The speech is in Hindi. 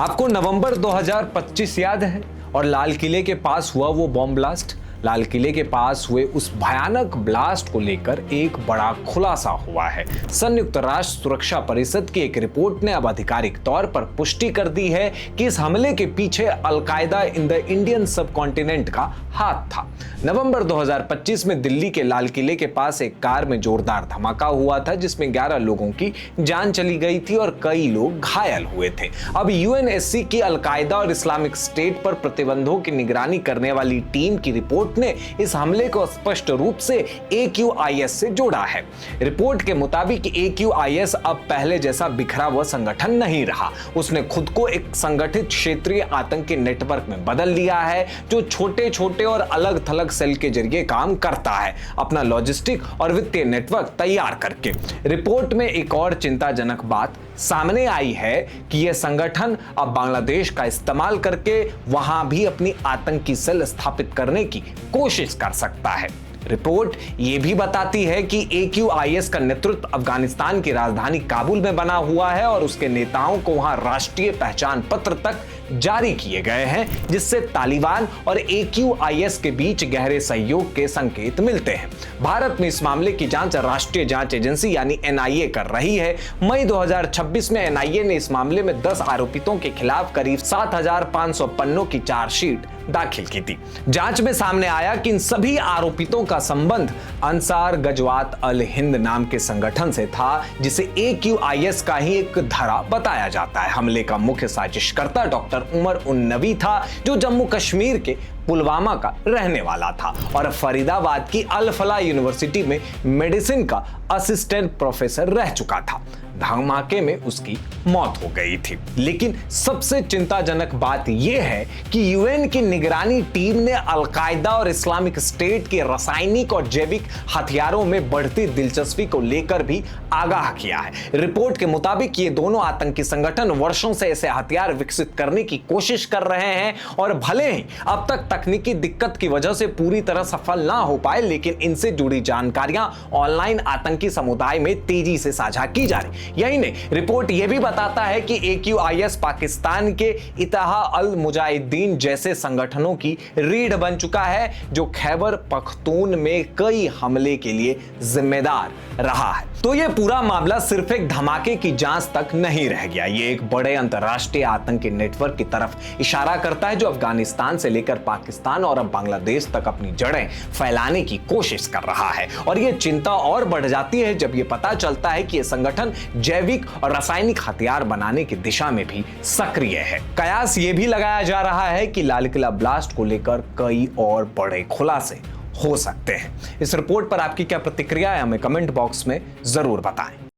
आपको नवंबर 2025 याद है और लाल किले के पास हुआ वो बॉम्ब ब्लास्ट। लाल किले के पास हुए उस भयानक ब्लास्ट को लेकर एक बड़ा खुलासा हुआ है। संयुक्त राष्ट्र सुरक्षा परिषद की एक रिपोर्ट ने अब आधिकारिक तौर पर पुष्टि कर दी है कि इस हमले के पीछे al Qaeda in the Indian subcontinent का हाथ था। नवंबर 2025 में दिल्ली के लाल किले के पास एक कार में जोरदार धमाका हुआ था, जिसमें 11 लोगों की जान चली गई थी और कई लोग घायल हुए थे। अब यूएनएससी की अलकायदा और इस्लामिक स्टेट पर प्रतिबंधों की निगरानी करने वाली टीम की रिपोर्ट ने इस हमले को स्पष्ट रूप से AQIS से जोड़ा है। रिपोर्ट के मुताबिक AQIS अब पहले जैसा बिखरा हुआ संगठन नहीं रहा। उसने खुद को एक संगठित क्षेत्रीय आतंकी नेटवर्क में बदल लिया है, जो छोटे छोटे और अलग थलग सेल के जरिए काम करता है, अपना लॉजिस्टिक और वित्तीय नेटवर्क तैयार करके। रिपोर्ट में एक और चिंताजनक बात सामने आई है कि यह संगठन अब बांग्लादेश का इस्तेमाल करके वहां भी अपनी आतंकी सेल स्थापित करने की कोशिश कर सकता है। रिपोर्ट यह भी बताती है कि AQIS का नेतृत्व अफगानिस्तान की राजधानी काबुल में बना हुआ है और उसके नेताओं को वहां राष्ट्रीय पहचान पत्र तक जारी किए गए हैं, जिससे तालिबान और AQIS के बीच गहरे सहयोग के संकेत मिलते हैं। भारत में इस मामले की जांच राष्ट्रीय जांच एजेंसी यानी NIA कर रही है। मई 2026 में NIA ने इस मामले में 10 आरोपितों के खिलाफ करीब 7,500 पन्नों की चार्जशीट दाखिल की थी। जांच में सामने आया कि इन सभी आरोपितों का संबंध अंसार गजवात अल हिंद नाम के संगठन से था, जिसे AQIS का ही एक धड़ा बताया जाता है। हमले का मुख्य साजिशकर्ता डॉक्टर उमर उन नबी था, जो जम्मू कश्मीर के पुलवामा का रहने वाला था और फरीदाबाद की अल फलाह यूनिवर्सिटी में मेडिसिन का असिस्टेंट प्रोफेसर रह चुका था। धमाके में उसकी मौत हो गई थी। लेकिन सबसे चिंताजनक बात यह है कि यूएन की निगरानी टीम ने अलकायदा और इस्लामिक स्टेट के रासायनिक और जैविक हथियारों में बढ़ती दिलचस्पी को लेकर भी आगाह किया है। रिपोर्ट के मुताबिक ये दोनों आतंकी संगठन वर्षों से ऐसे हथियार विकसित करने की कोशिश कर रहे हैं और भले ही अब तक तकनीकी दिक्कत की वजह से पूरी तरह सफल ना हो पाए, लेकिन इनसे जुड़ी जानकारियां ऑनलाइन आतंकी समुदाय में तेजी से साझा की जा रही। यही नहीं, रिपोर्ट यह भी बताता है कि AQIS पाकिस्तान के इत्तेहाद अल मुजाहिदीन जैसे संगठनों की रीढ़ बन चुका है, जो खैबर पख्तून में कई हमले के लिए जिम्मेदार रहा है। तो यह पूरा मामला सिर्फ एक धमाके की जांच तक नहीं रह गया, ये एक बड़े अंतर्राष्ट्रीय आतंकी नेटवर्क की तरफ इशारा करता है, जो अफगानिस्तान से लेकर पाकिस्तान और अब बांग्लादेश तक अपनी जड़ें फैलाने की कोशिश कर रहा है। और यह चिंता और बढ़ जाती है जब यह पता चलता है कि यह संगठन जैविक और रासायनिक हथियार बनाने की दिशा में भी सक्रिय है। कयास यह भी लगाया जा रहा है कि लाल किला ब्लास्ट को लेकर कई और बड़े खुलासे हो सकते हैं। इस रिपोर्ट पर आपकी क्या प्रतिक्रिया है, हमें कमेंट बॉक्स में जरूर बताएं।